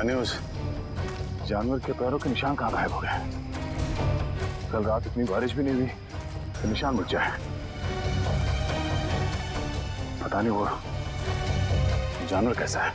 जाने उस जानवर के पैरों के निशान कहाँ गायब हो गए। कल रात इतनी बारिश भी नहीं हुई कि निशान मिट जाए। पता नहीं वो जानवर कैसा है।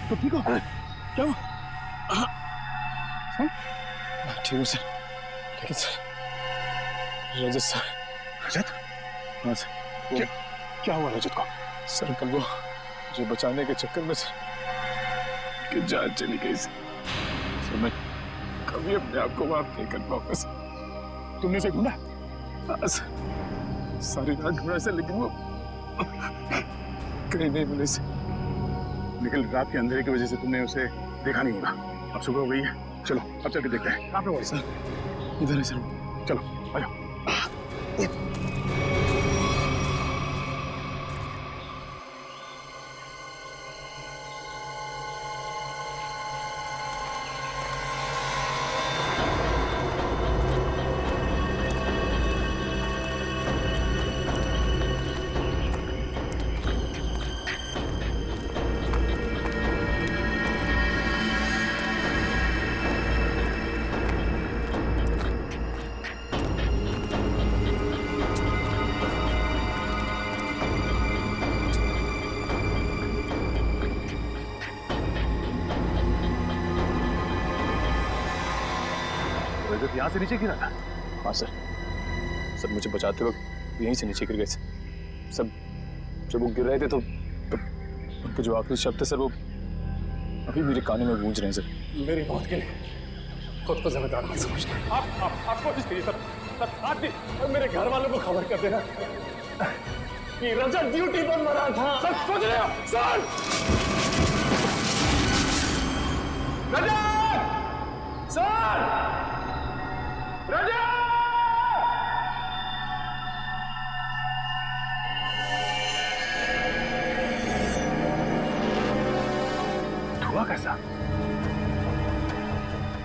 तो ठीक हो? क्या हुआ? ठीक हूँ सर, लेकिन सर रजत सर। रजत? हाँ सर। क्या हुआ रजत को? सर कल वो मुझे बचाने के चक्कर में सर कि जान चली गई सर। मैं कभी अपने आप को माफ नहीं कर पाऊंगा सर। तुमने उसे ढूंढा? हाँ सर, सारी रात ढूंढा सर, लेकिन वो कहीं नहीं मिले सर। लेकिन रात के अंधेरे की वजह से तुमने उसे देखा नहीं होगा। अब सुबह हो गई है, चलो अब चल के देखते हैं। कहाँ पे हुआ सर? इधर है सर। चलो आ जाओ। रजत यहाँ से नीचे गिरा था? हाँ सर, सब मुझे बचाते वक्त यहीं से नीचे गिर गए सर। सब जब वो गिर रहे थे तो उनके जो आखिरी शब्द थे सर, वो अभी मेरे कानों में गूंज रहे हैं सर। मेरी मौत के लिए खुद को जिम्मेदार मत समझना। आप कोशिश कीजिए सर, आप भी मेरे घर वालों को खबर कर देना कि रजत ड्यूटी पर मरा था। सर सोच रहे हो? सर रजत! सर रजत! धुआं कैसा?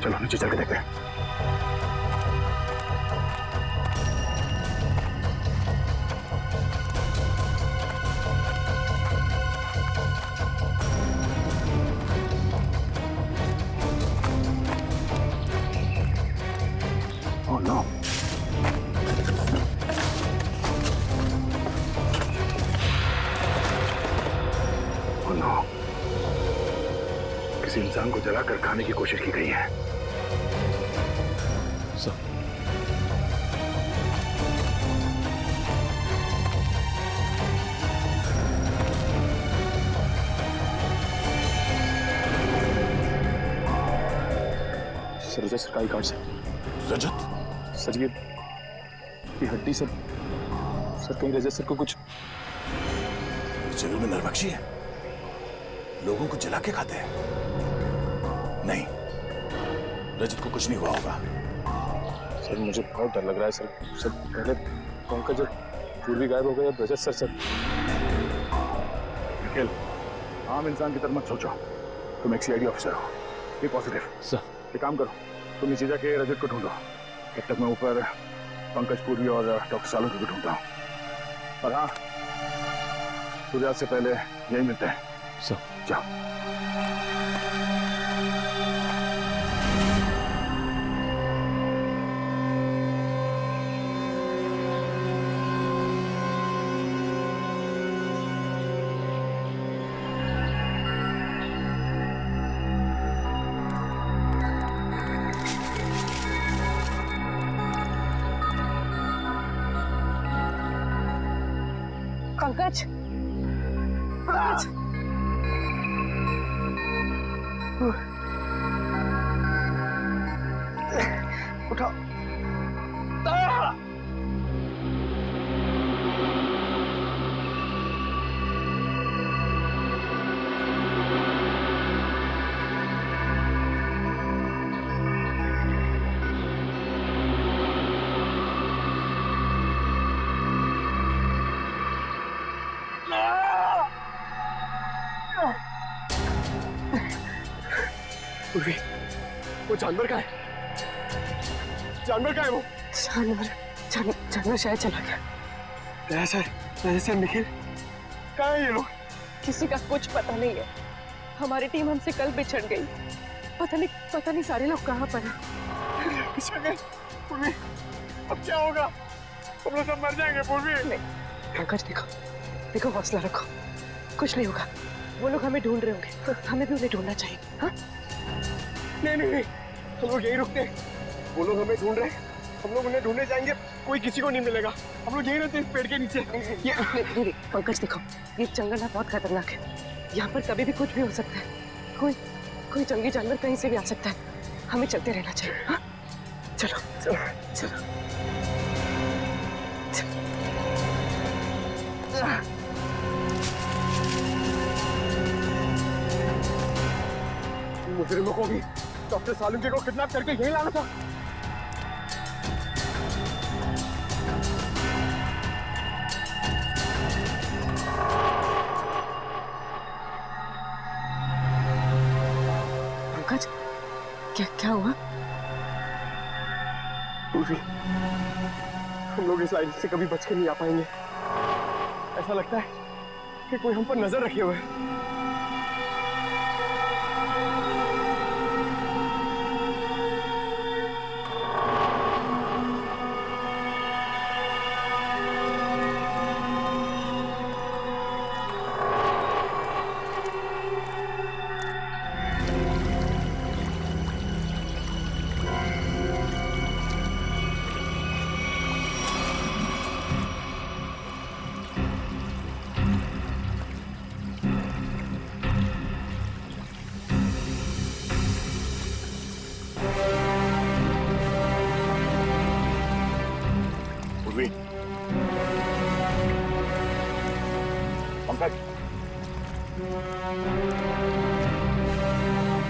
चलो नीचे चल के देखते हैं। Oh no! Oh no! किसी इंसान को जलाकर खाने की कोशिश की गई है। सर रजत सरकारी कार्ड से। रजत? सर ये हड्डी सर कहीं रजत सर को कुछ। जंगल में नरभक्षी है, लोगों को जला के खाते हैं। नहीं, रजत को कुछ नहीं हुआ होगा। सर मुझे बहुत डर लग रहा है सर। सर पहले पंकज जब पूर्वी गायब हो गए, अब रजत सर। निखिल, आम इंसान की तरह मत सोचो। तुम एक सीआईडी ऑफिसर हो, बी पॉजिटिव। सर एक काम करो, तुम नीचे जाके रजत को ढूंढो, तब तक मैं ऊपर पंकज पूर्वी और डॉक्टर सालुंके को ढूंढता हूँ। और हाँ, सूर्यास्त से पहले यही मिलते हैं। सर जाओ। पंकज, पंकज, उठाओ। पूर्वी, वो जानवर का है? जानवर का है वो? जानवर शायद चला गया। ऐसा निखिल, कहाँ है ये लोग? किसी का कुछ पता नहीं है। हमारी टीम हमसे कल बिछड़ गई। पता नहीं सारे लोग कहाँ पर हैं। बिछड़ गए? पूर्वी, अब क्या होगा? हम लोग सब मर जाएंगे पूर्वी। नहीं पंकज, देखो हौसला रखो, कुछ नहीं होगा। वो लोग हमें ढूंढ रहे होंगे, हमें भी उन्हें ढूंढना चाहिए। हाँ? नहीं, हम लोग यहीं रुकते हैं। वो लोग हमें ढूंढ रहे हैं, हम लोग उन्हें ढूंढने जाएंगे, कोई किसी को नहीं मिलेगा। हम लोग यहीं रहते हैं, इस पेड़ के नीचे। नहीं, पंकज देखो, ये जंगल ना बहुत खतरनाक है। यहाँ पर कभी भी कुछ भी हो सकता है। कोई जंगली जानवर कहीं से भी आ सकता है। हमें चलते रहना चाहिए। हाँ? चलो। मुजरिमों को भी डॉक्टर सालुंके को किडनैप करके यहीं लाना था। पंकज, क्या हुआ? पूर्वी, हम लोग इस लाइन से कभी बच के नहीं आ पाएंगे। ऐसा लगता है कि कोई हम पर नजर रखे हुए है।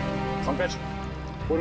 पंकज, पूर्वी,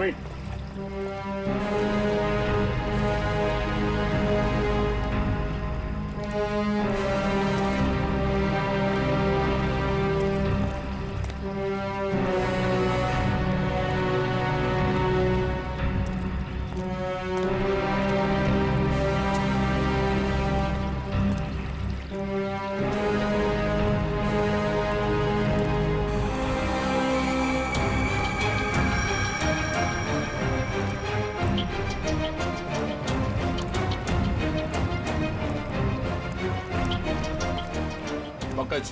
पंकज,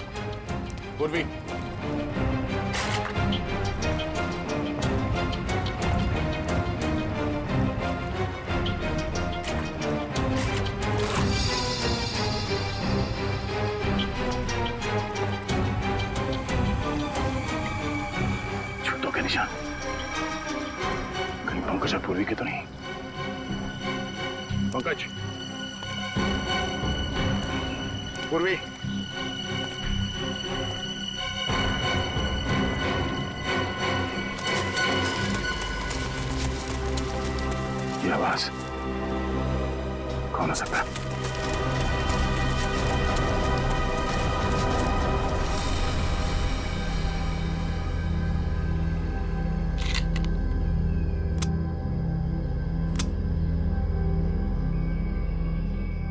पूर्वी, छुट्टों के निशान कहीं पंकज और पूर्वी के तो नहीं। पंकज, पूर्वी, ये आवाज कौन हो सकता है?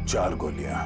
चार गोलियां।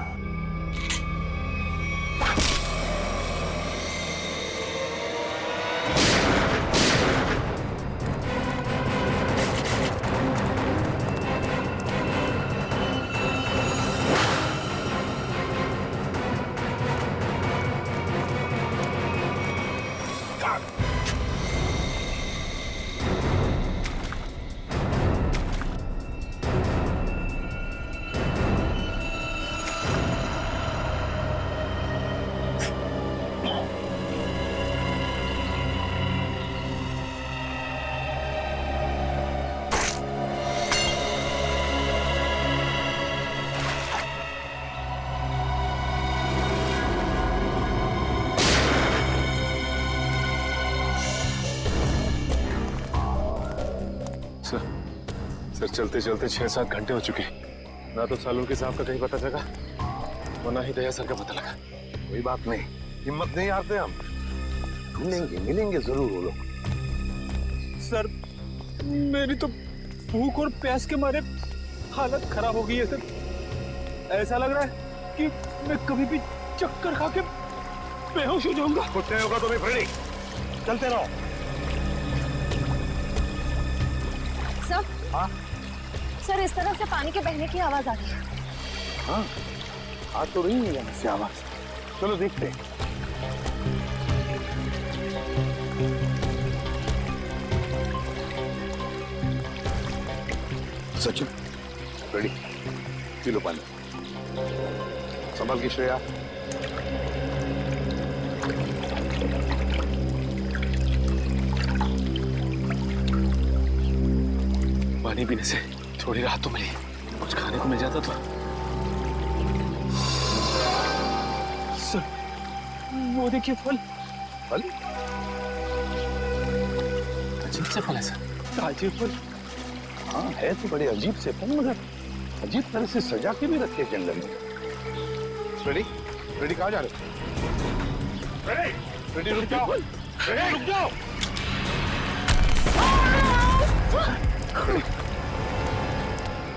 सर चलते चलते 6-7 घंटे हो चुके। ना तो सालुंके साहब का कहीं पता लगा और ना ही दया सर का पता लगा। कोई बात नहीं, हिम्मत नहीं हारते हम, ढूंढेंगे, मिलेंगे जरूर वो लोग। सर मेरी तो भूख और प्यास के मारे हालत खराब हो गई है सर। ऐसा लग रहा है कि मैं कभी भी चक्कर खा के बेहोश हो जाऊंगा। कुछ नहीं होगा तुम्हें फ्रेडी, चलते रहो। सर, हाँ सर इस तरफ से पानी के बहने की आवाज आ रही है। हाँ, आज तो नहीं है यहाँ से आवाज। चलो देखते हैं। सचिन, रेडी, पी लो पानी। संभल की श्रेया। पानी पीने से थोड़ी राहत तो मिली, कुछ खाने को मिल जाता तो। सर, वो देखिए फल। फल? अजीब से फल है सर। ताजे फल। हाँ है तो बड़े अजीब से फल, मगर अजीब तरह से सजा के भी रखे जंगल में। रेडी, रेडी कहाँ जा रहे हो? रेडी, रेडी रुक जाओ। रेडी रुक जाओ।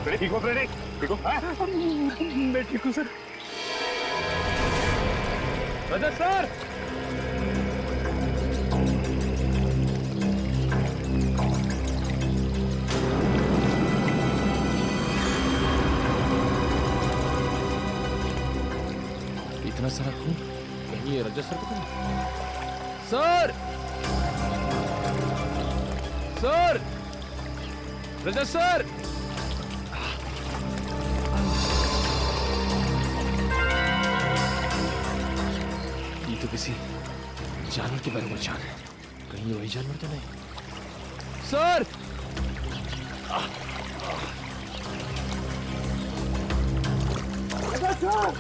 रेडी ठीक हो? रेडी ठीक हो? मैं ठीक हूँ सर। रजत सर, इतना सारा खून, कहीं ये रजत सर को नहीं? सर, सर, रजत सर। ये तो किसी जानवर के बारे में जान है, कहीं ये वही जानवर तो नहीं? सर, रजत सर,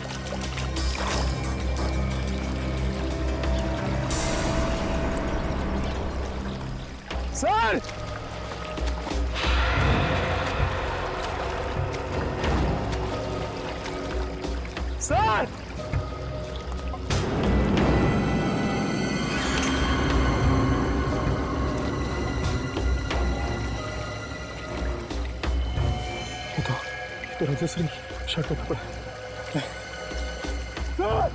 सर, सर, तो रजत सर शर्ट पे पड़ा। सर,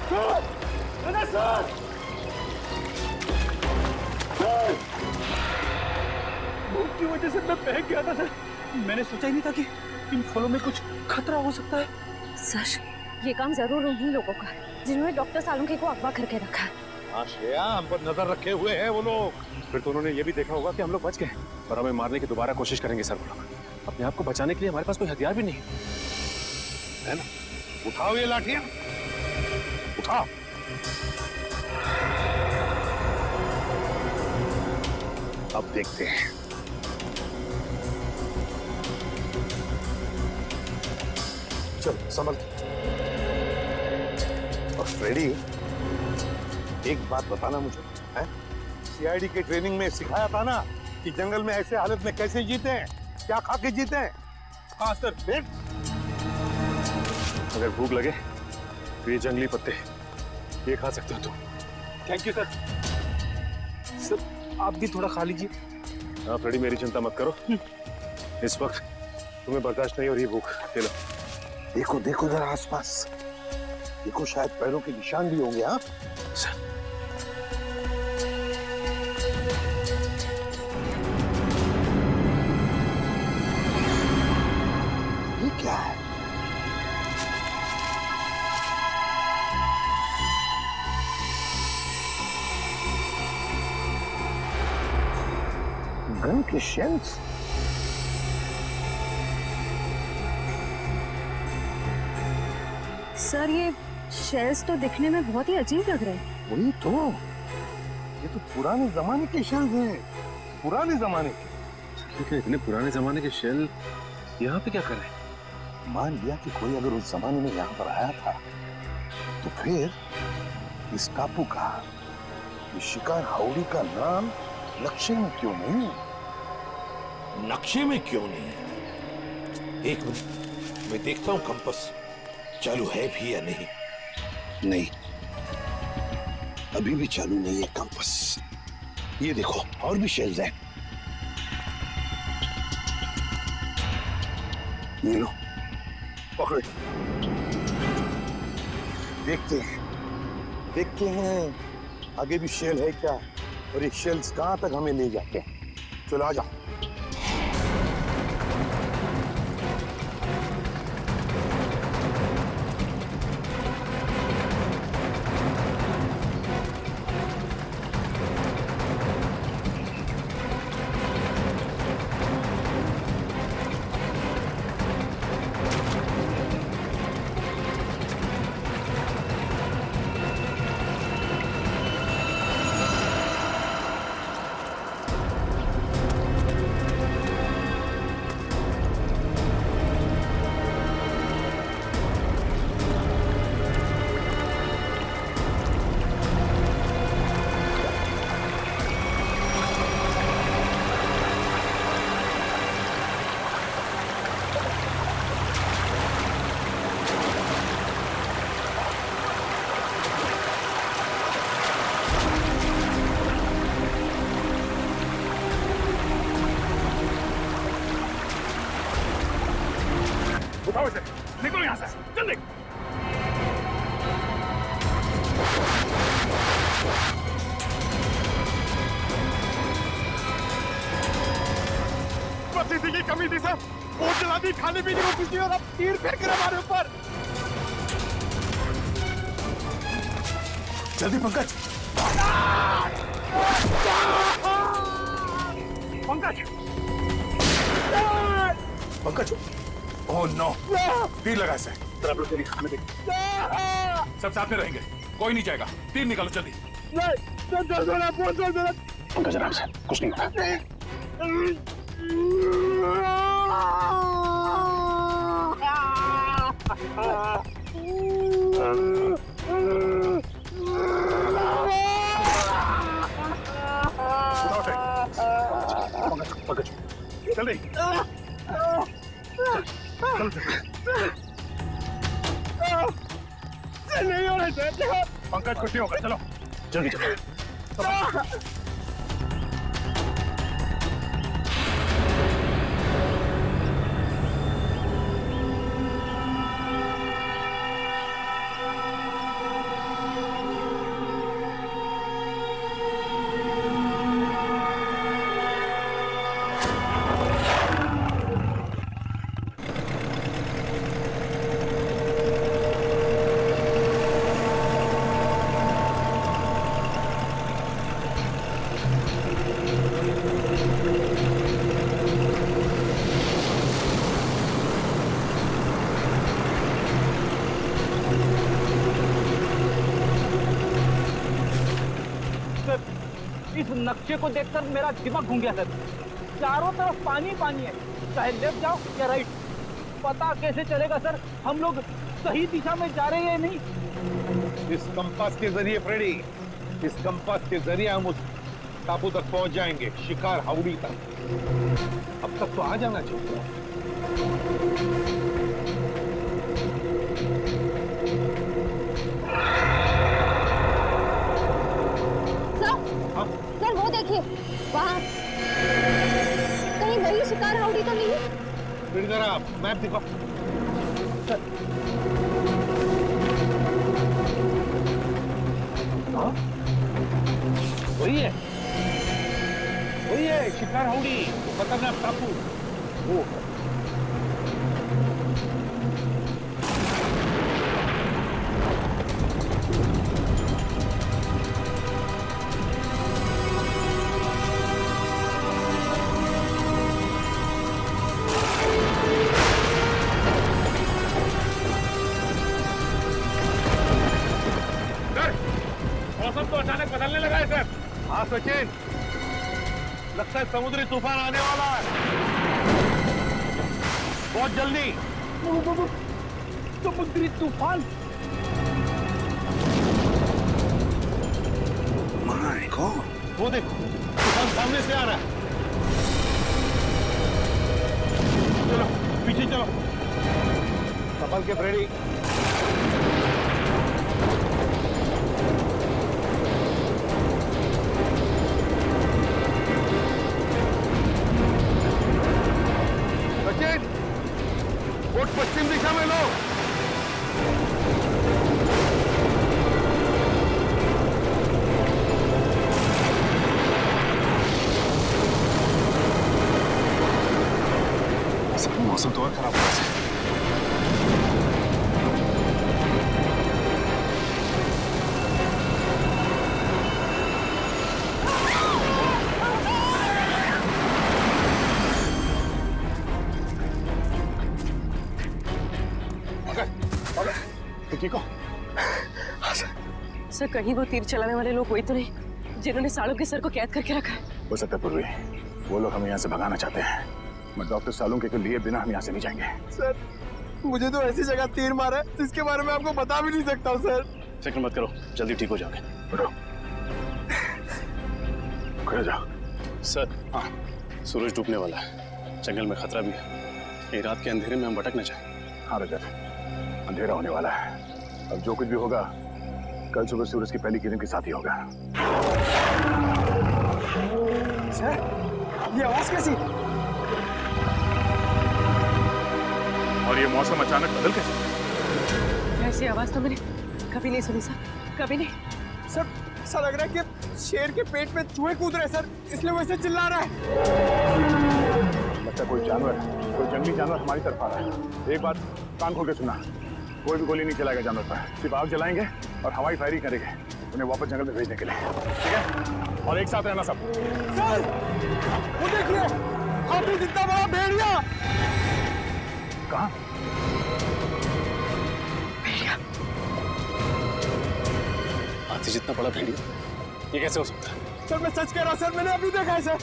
सर, रजत सर, सर, भूख की वजह से मैं बहक गया था सर। मैंने सोचा ही नहीं था कि इन फलों में कुछ खतरा हो सकता है। सर, ये काम जरूर उन्हीं लोगों का है जिन्होंने डॉक्टर सालुंखे को अगवा करके रखा है। हाँ श्रेया, हम पर नजर रखे हुए हैं वो लोग। फिर तो उन्होंने ये भी देखा होगा कि हम लोग बच गए और हमें मारने की दोबारा कोशिश करेंगे सर। वो लोग अपने आप को बचाने के लिए हमारे पास कोई हथियार भी नहीं है ना? उठाओ ये लाठियां, उठाओ। अब देखते हैं। चल संभल। और फ्रेडी, एक बात बताना मुझे, है? सीआईडी के ट्रेनिंग में सिखाया था ना कि जंगल में ऐसे हालत में कैसे जीते हैं, क्या खा के जीते हैं? हाँ सर। देख, अगर भूख लगे तो ये जंगली पत्ते ये खा सकते हो तुम। Thank you sir. सर, आप भी थोड़ा खा लीजिए। हाँ फ्रेडी, मेरी चिंता मत करो, इस वक्त तुम्हें बर्दाश्त नहीं हो रही भूख। ले लो। देखो देखो जरा आसपास, देखो शायद पैरों के निशान भी होंगे। हाँ ये क्या है? गन के शेल्स? सर, ये शेल्स तो दिखने में बहुत ही अजीब लग रहे हैं। वही तो, ये तो पुराने जमाने के शेल्स हैं, पुराने जमाने के। लेकिन इतने पुराने जमाने के शेल यहाँ पे क्या कर रहे हैं? मान लिया कि कोई अगर उस जमाने में यहाँ पर आया था, तो फिर इस टापू का, इस शिकार हाउड़ी का नाम नक्शे में क्यों नहीं? नक्शे में क्यों नहीं? एक मिनट, मैं देखता हूं कंपास चालू है भी या नहीं। नहीं, अभी भी चालू नहीं है कंपास। ये देखो और भी शेल्स हैं। ये लो, पकड़ो। देखते हैं आगे भी शेल है क्या, और ये शेल्स कहां तक हमें ले जाते हैं। चलो आ जाओ। उठाओ इसे, निकलो यहाँ से, जल्दी। बस इसी की कमी थी सर, बोट चला दी, खाने पीने को कुछ नहीं, और अब तीर फेंक रहे हमारे ऊपर। जल्दी पंकज। पंकज, पंकज, ओह नो, तीर लगा इसे। आप लोग तेरी खाने देंगे, सब साथ में रहेंगे, कोई नहीं जाएगा। तीर निकालो जल्दी। पंकज आराम से, कुछ नहीं होता। पंकज, जल्दी। नहीं हो रहा पंकज, कुछ नहीं होगा, चलो जल्दी चलो। इस नक्शे को देखकर मेरा दिमाग घूम गया सर। चारों तरफ पानी पानी है, चाहे लेफ्ट जाओ या राइट, पता कैसे चलेगा सर हम लोग सही दिशा में जा रहे हैं या नहीं। इस कंपास के जरिए फ्रेडी, इस कंपास के जरिए हम उस टापू तक पहुंच जाएंगे, शिकार हाउड़ी तक। अब तक तो आ जाना चाहिए। सर वो देखिए वहाँ, कहीं वही शिकार हाउड़ी तो नहीं? फिर जरा मैप दिखाओ। वही है, वही है शिकार हाउड़ी, खतरनाक टापू वो। मौसम तो अचानक बदलने लगा है सर। हाँ सचिन, लगता है समुद्री तूफान आने वाला है बहुत जल्दी। समुद्री तूफान? माय गॉड, वो देखो तूफान सामने से आ रहा है। चलो पीछे चलो, संभल के फ्रेडी। खोलो। मौसम तो और खराब हो रहा है। ठीक हो? सर कहीं वो तीर चलाने वाले लोग वही तो नहीं जिन्होंने सालों के सर को कैद करके रखा है? हो सकता है पूर्वी, वो लोग हमें यहाँ से भगाना चाहते हैं। मैं डॉक्टर सालुंके के लिए बिना हम यहाँ से नहीं जाएंगे। सर मुझे तो ऐसी जगह तीर मारा है जिसके बारे में आपको बता भी नहीं सकता हूँ सर। फिक्र मत करो, जल्दी ठीक हो जाओगे। उठो, खड़े जाओ। सर हाँ, सूरज डूबने वाला है, जंगल में खतरा भी है। ये रात के अंधेरे में हम भटक न जाए। हाँ रजत, अंधेरा होने वाला है। अब जो कुछ भी होगा कल सुबह सूरज की पहली किरण के साथ ही होगा। सर ये आवाज कैसी? और ये मौसम अचानक बदल कैसे? ऐसी आवाज तो मैंने कभी नहीं सुनी सर, कभी नहीं। सर ऐसा लग रहा है कि शेर के पेट में चूहे कूद रहे सर, इसलिए वैसे चिल्ला रहा है। लगता है कोई जानवर, कोई जंगली जानवर हमारी तरफ आ रहा है। एक बात कान खोल के सुना, कोई भी गोली नहीं चलाएगा जानवर पर, सिर्फ आग जलाएंगे और हवाई फायरिंग करेंगे उन्हें वापस जंगल में भेजने के लिए, ठीक है? और एक साथ रहना सब। सर वो देखिए, हाथी जितना बड़ा भेड़िया। कहाँ? हाथी जितना बड़ा भेड़िया, ये कैसे हो सकता है? सर मैं सच कह रहा हूँ सर, मैंने अभी देखा है सर।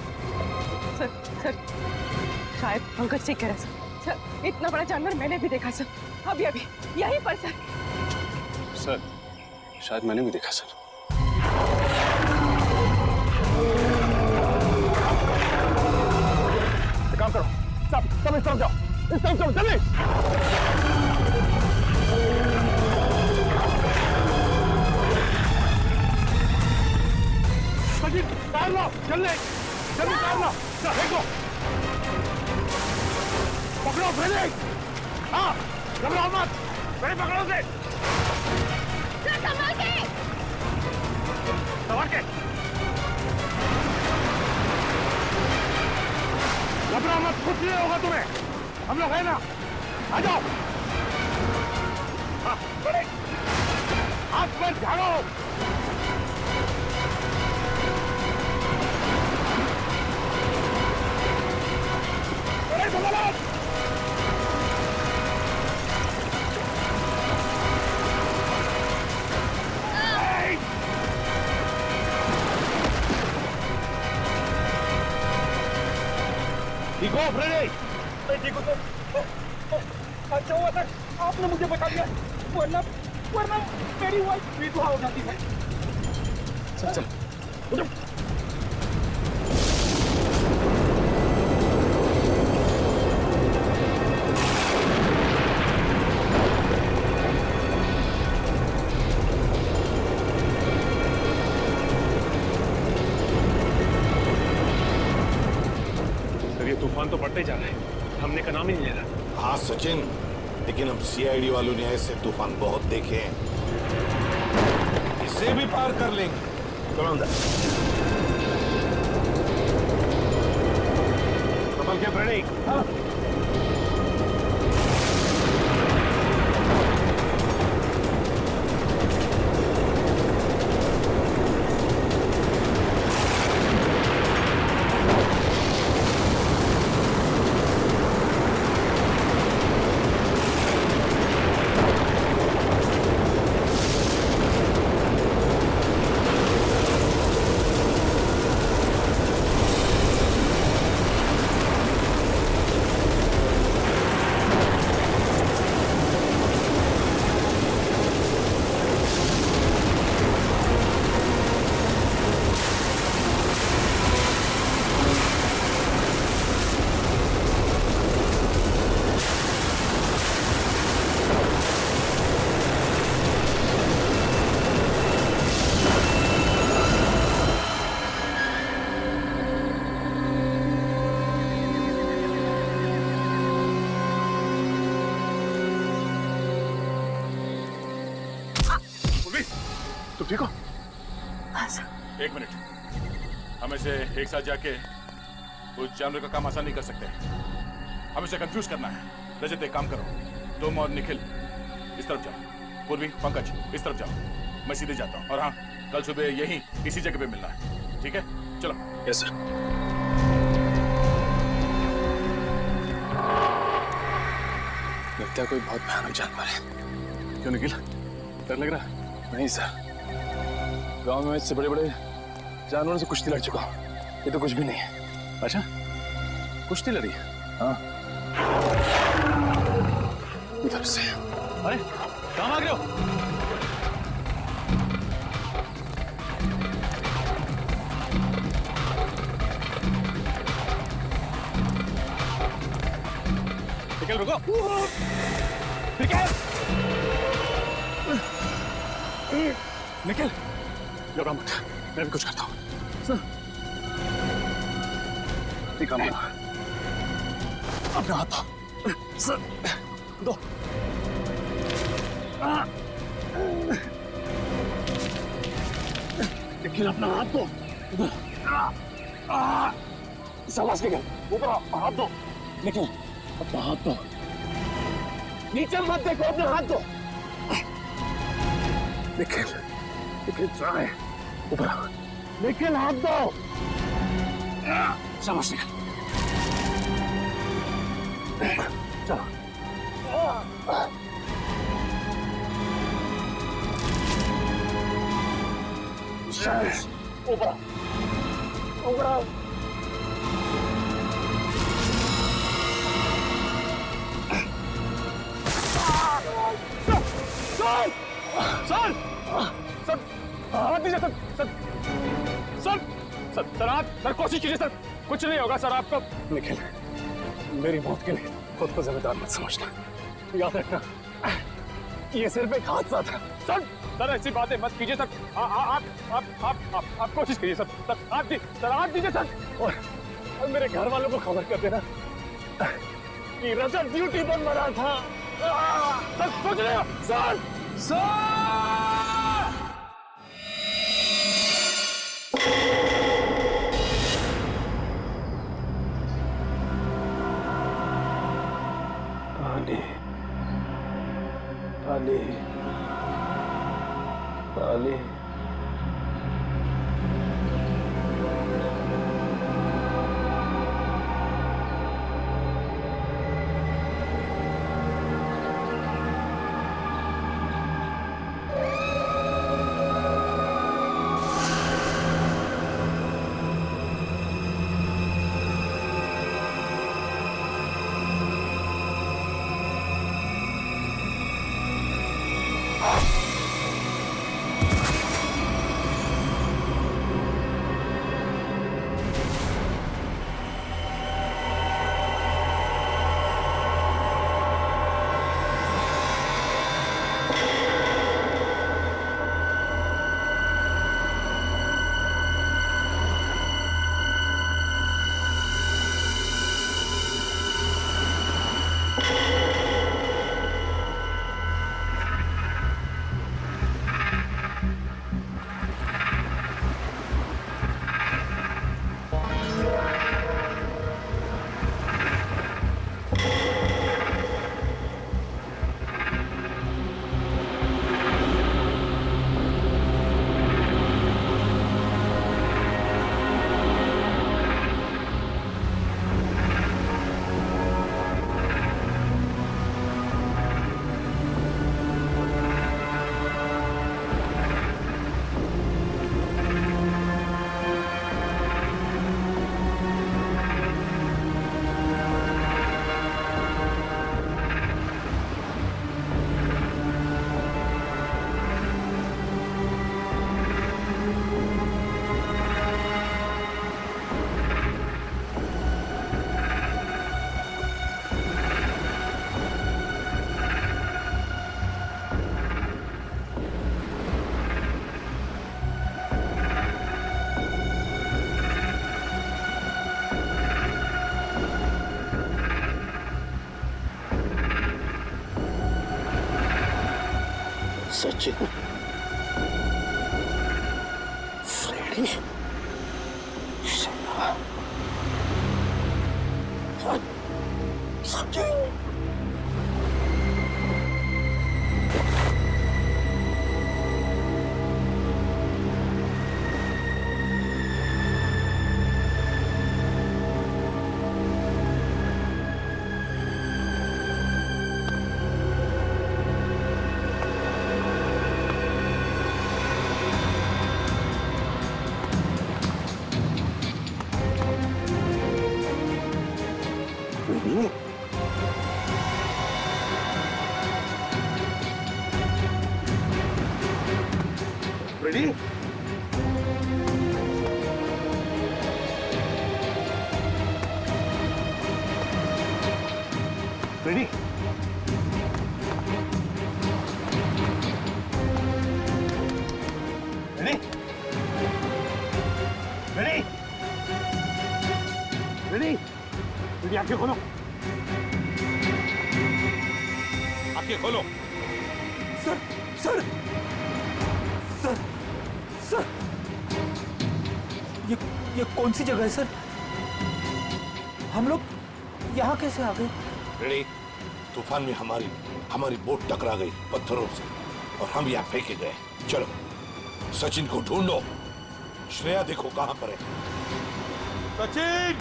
सर शायद पंकज ठीक कह रहा है सर, इतना बड़ा जानवर मैंने भी देखा सर, अभी अभी यहीं पर सर। सर शायद मैंने भी देखा सर। एक काम करो, सब इस तरफ जाओ, इस तरफ जाओ, जल्दी। डाल लो, जल्दी जल्दी डाल लो, देखो पकड़ो पहले। हाँ घबराओ मत, पहले पकड़ो से। संभाल के। घबराओ मत, कुछ नहीं होगा तुम्हें, हम लोग है ना, आ जाओ। हाँ बड़े हाथ पर झाड़ो। ठीक हो फ्रेडी? मैं ठीक हूँ सर। अच्छा हुआ सर आपने मुझे बता दिया, वरना मेरी वाइफ विधवा हो जाती है। चल चल तूफान तो बढ़ते जा रहा है, हमने का नाम ही नहीं ले रहा। हाँ सचिन, लेकिन हम सीआईडी वालों ने ऐसे तूफान बहुत देखे हैं, इसे भी पार कर लेंगे। चलो अंदर। संभल के फ्रेडी। हाँ। तुम ठीक हो? हाँ सर। एक मिनट, हम इसे एक साथ जाके उस जानवर का काम आसान नहीं कर सकते। हम इसे कंफ्यूज करना है। रजत एक काम करो, तुम और निखिल इस तरफ जाओ, पूर्वी पंकज इस तरफ जाओ, मैं सीधे जाता हूँ। और हाँ, कल सुबह यहीं इसी जगह पे मिलना है, ठीक है? चलो। Yes sir. लगता है कोई बहुत भयानक जानवर है। क्यों निखिल, डर लग रहा है? नहीं सर, गांव में इससे बड़े बड़े जानवरों से कुश्ती लड़ चुका हूँ, ये तो कुछ भी नहीं है। अच्छा, कुश्ती लड़ी? हाँ, इधर से। अरे कहाँ भाग रहे हो? निकल, रुको। निकल, लगा मत, मैं भी कुछ करता हूँ। काम करो, अपना हाथ दो। सर, दो। निखिल, अपना हाथ दो। सांस निकल, ऊपर हाथ दो। निखिल, अपना हाथ दो। नीचे मत देखो, अपना हाथ दो। निखिल, निखिल ट्राई, ऊपर। निखिल, हाथ दो। शाबाश निकल। चलो। शाबाश, ऊपर, ऊपर। सर, सर, सर, हाथ दीजिए sir, sir, sir, sir, sir, आप सर कोशिश कीजिए सर, कुछ नहीं होगा सर आपको। निखिल, मेरी मौत के लिए खुद को जिम्मेदार मत समझना, याद रखना ये सिर्फ एक हादसा था। सर, सर ऐसी बातें मत कीजिए सर, आप कोशिश कीजिए सर, सर हाथ दीजिए सर, और मेरे घर वालों को खबर कर देना कि रजत ड्यूटी बंद मरा था। सर सोच रहे हो? Sir, sir. पानी, पानी, Sachin, ready? Ready? Ready? Ready? Ready? Ready, आंखें खोलो। आंखें खोलो। सर सर सर सर ये कौन सी जगह है सर? हम लोग यहाँ कैसे आ गए? रेडी? तूफान में हमारी बोट टकरा गई पत्थरों से और हम यहाँ फेंके गए। चलो सचिन को ढूंढो। श्रेया देखो कहाँ पर है। सचिन!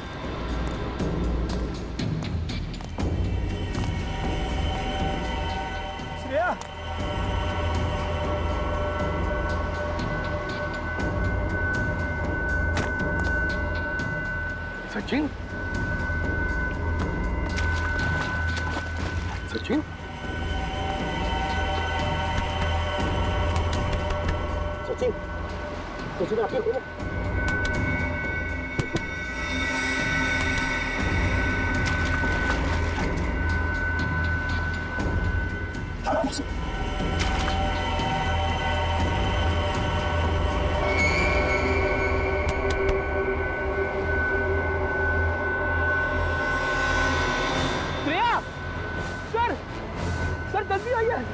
श्रेया! सचिन? सचिन? सचिन? सचिन, आंखें खोलो। आराम से। श्रेया! सर सर जल्दी आइए।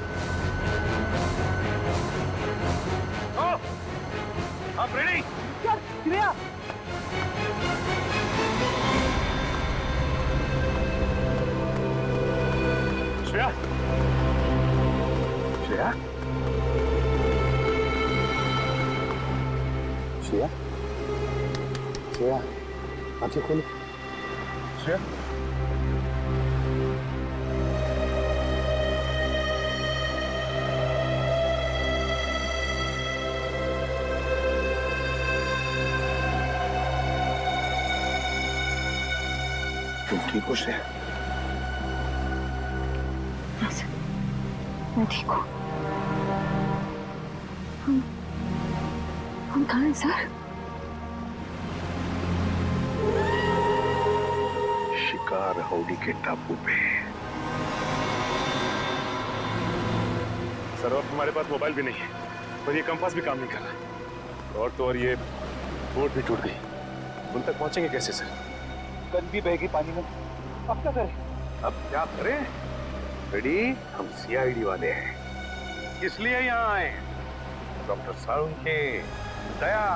आप रेडी? सर श्रेया! श्रेया? श्रेया? श्रेया? श्रेया, आंखें खोलो। श्रेया? तुम ठीक हो श्रेया? हाँ सर, मैं ठीक हूँ। हम कहाँ हैं सर? शिकार हाउडी के टापू पे। सर अब हमारे पास मोबाइल भी नहीं है और ये कंपास भी काम नहीं कर रहा और तो और ये बोट भी टूट गई। उन तक पहुंचेंगे कैसे सर? गन भी बहेगी पानी में। अब क्या करें? अब क्या करें? रेडी? हम सीआईडी वाले हैं, इसलिए यहाँ आए। डॉक्टर सालुंखे, दया,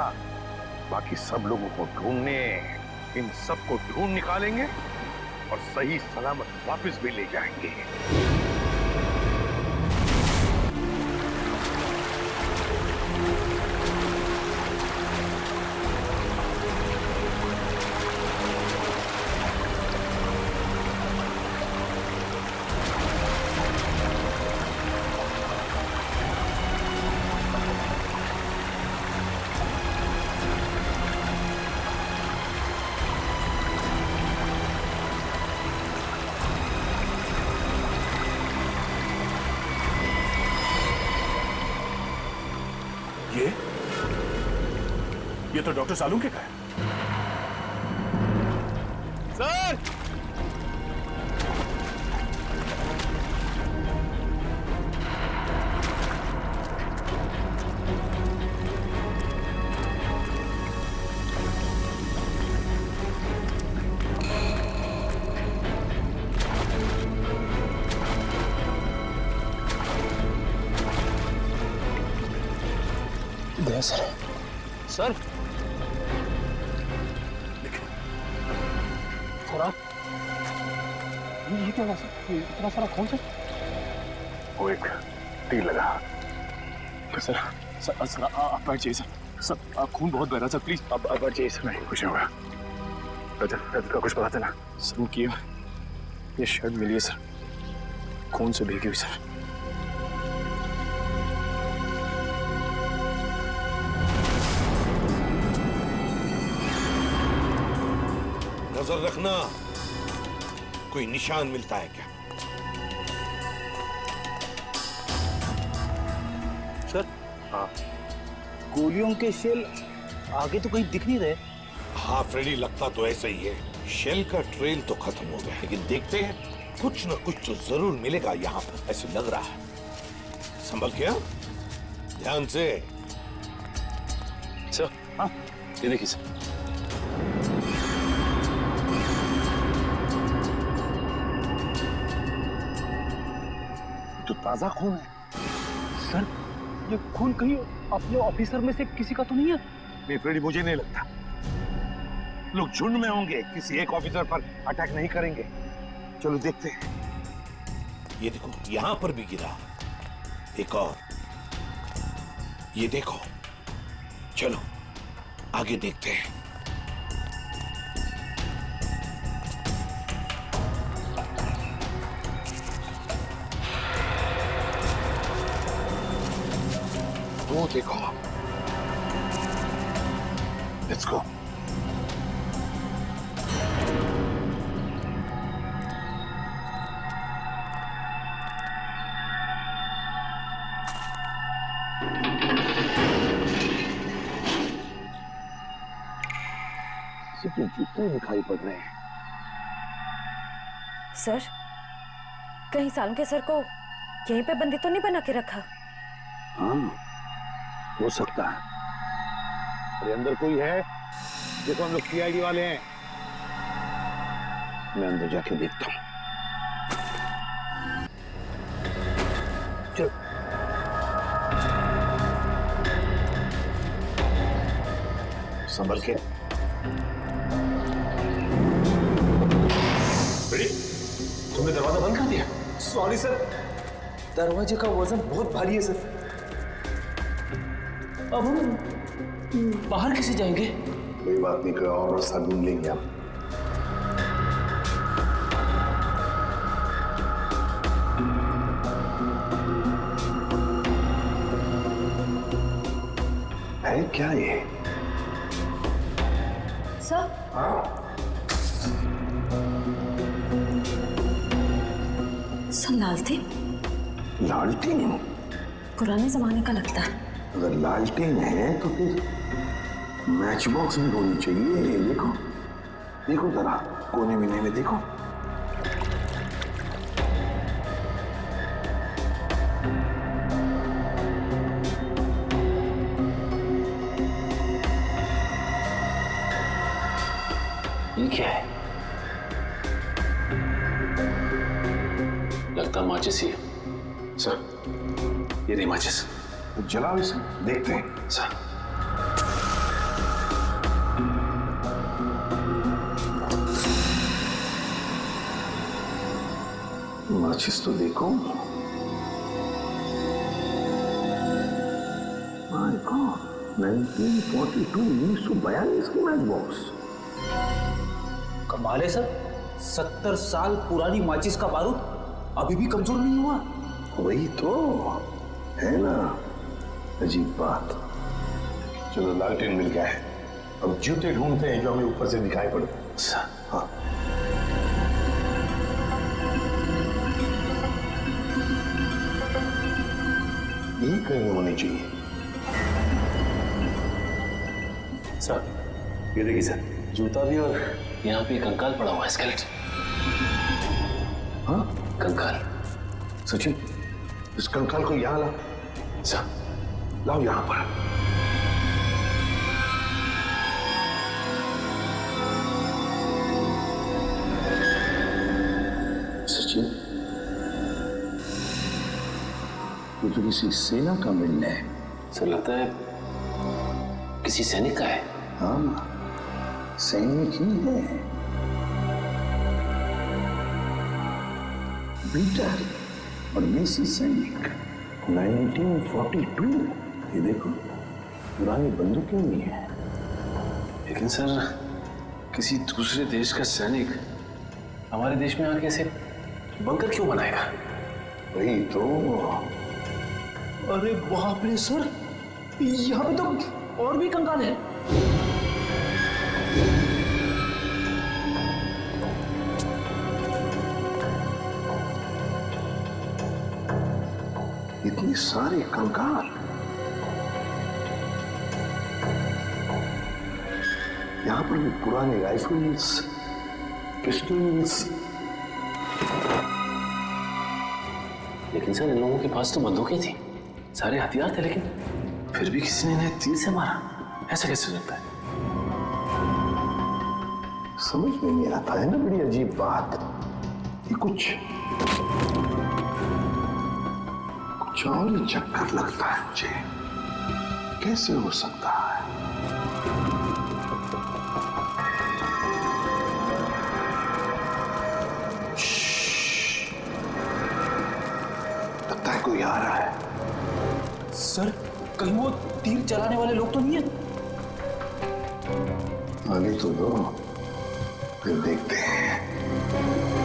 बाकी सब लोगों को ढूंढने, इन सबको ढूंढ निकालेंगे और सही सलामत वापस भी ले जाएंगे। ये तो डॉक्टर सालुंखे का है। सर! दया सर। सर क्या हुआ सर? ये इतना सारा खून सर? वो एक तीर लगा। सर सर सर आप बैठ जाइए सर। सर खून बहुत बह रहा सर, प्लीज आप बैठ जाइए सर। नहीं कुछ नहीं होगा। रजत का कुछ पता चला? सर उनकी ये शर्ट मिली है सर, खून से भीगी हुई सर। नजर रखना, कोई निशान मिलता है क्या? सर गोलियों के शेल आगे तो कहीं दिख नहीं रहे। हाँ फ्रेडी, लगता तो ऐसा ही है। शेल का ट्रेल तो खत्म हो गया, लेकिन देखते हैं कुछ ना कुछ तो जरूर मिलेगा यहाँ पर, ऐसे लग रहा है। संभल के, ध्यान से। सर हाँ ये देखिए सर। तो ताजा खून है। सर ये खून कहीं अपने ऑफिसर में से किसी का तो नहीं है? नहीं फ्रेडी, मुझे नहीं लगता। लोग झुंड में होंगे, किसी एक ऑफिसर पर अटैक नहीं करेंगे। चलो देखते हैं। ये देखो, यहां पर भी गिरा एक और। ये देखो, चलो आगे देखते हैं। वो देखो, लेट्स गो। सिर्फ जूते दिखाई पड़ रहे हैं। सर कहीं सालम के सर को यहीं पे बंदी तो नहीं बना के रखा? हाँ हो सकता है। अरे अंदर कोई है? देखो हम लोग सीआईडी वाले हैं। मैं अंदर जाके देखता हूँ। चल। संभल के। तुमने दरवाजा बंद कर दिया? सॉरी सर, दरवाजे का वजन बहुत भारी है सर। अब हम बाहर कैसे जाएंगे? कोई बात नहीं, कोई और रास्ता ढूंढ लेंगे हम। है क्या ये? सर सर लालटेन लालटेन? पुराने जमाने का लगता है। अगर लालटेन है तो फिर मैच बॉक्स भी होनी चाहिए। देखो देखो जरा, कोने में देखो। ये क्या है? लगता माचिस ही है। सर ये नहीं माचिस। तो जलाओ इसे, देखते हैं। सर माचिस तो देखो। माय गॉड, 1942 1942 की मैच बॉक्स। कमाल है सर, 70 साल पुरानी माचिस का बारूद अभी भी कमजोर नहीं हुआ। वही तो है ना, अजीब बात। चलो लालटेन मिल गया है, अब जूते ढूंढते हैं जो हमें ऊपर से दिखाई पड़े। हाँ यही कहीं होनी चाहिए। सर ये देखिए सर, जूता भी और यहाँ पे कंकाल पड़ा हुआ है, स्केलेटन। हाँ कंकाल। सचिन, इस कंकाल को यहाँ ला। सर लाओ यहाँ पर। सचिन, ये तो किसी सेना का मिलना है। सर लगता है किसी सैनिक का है। हाँ सैनिक ही है। पीटर और मेसी सैनिक 1942। ये देखो पुरानी बंदूकें भी हैं। लेकिन सर किसी दूसरे देश का सैनिक हमारे देश में आके ऐसे बंकर क्यों बनाएगा? वही तो। अरे बाप रे सर, यहाँ पे तो और भी कंकाल है। इतनी सारी कंकाल। यहाँ पर भी पुराने राइफल्स, पिस्टल्स। लेकिन सर इन लोगों के पास तो बंदूकें थी, सारे हथियार थे, लेकिन फिर भी किसी ने इन्हें तीर से मारा। ऐसा कैसे हो सकता है? समझ में नहीं आता है ना, बड़ी अजीब बात। ये कुछ और ही चक्कर लगता है मुझे। कैसे हो सकता है? लगता है कोई आ रहा है। सर कहीं वो तीर चलाने वाले लोग तो नहीं है? आगे तो दो, फिर देखते हैं।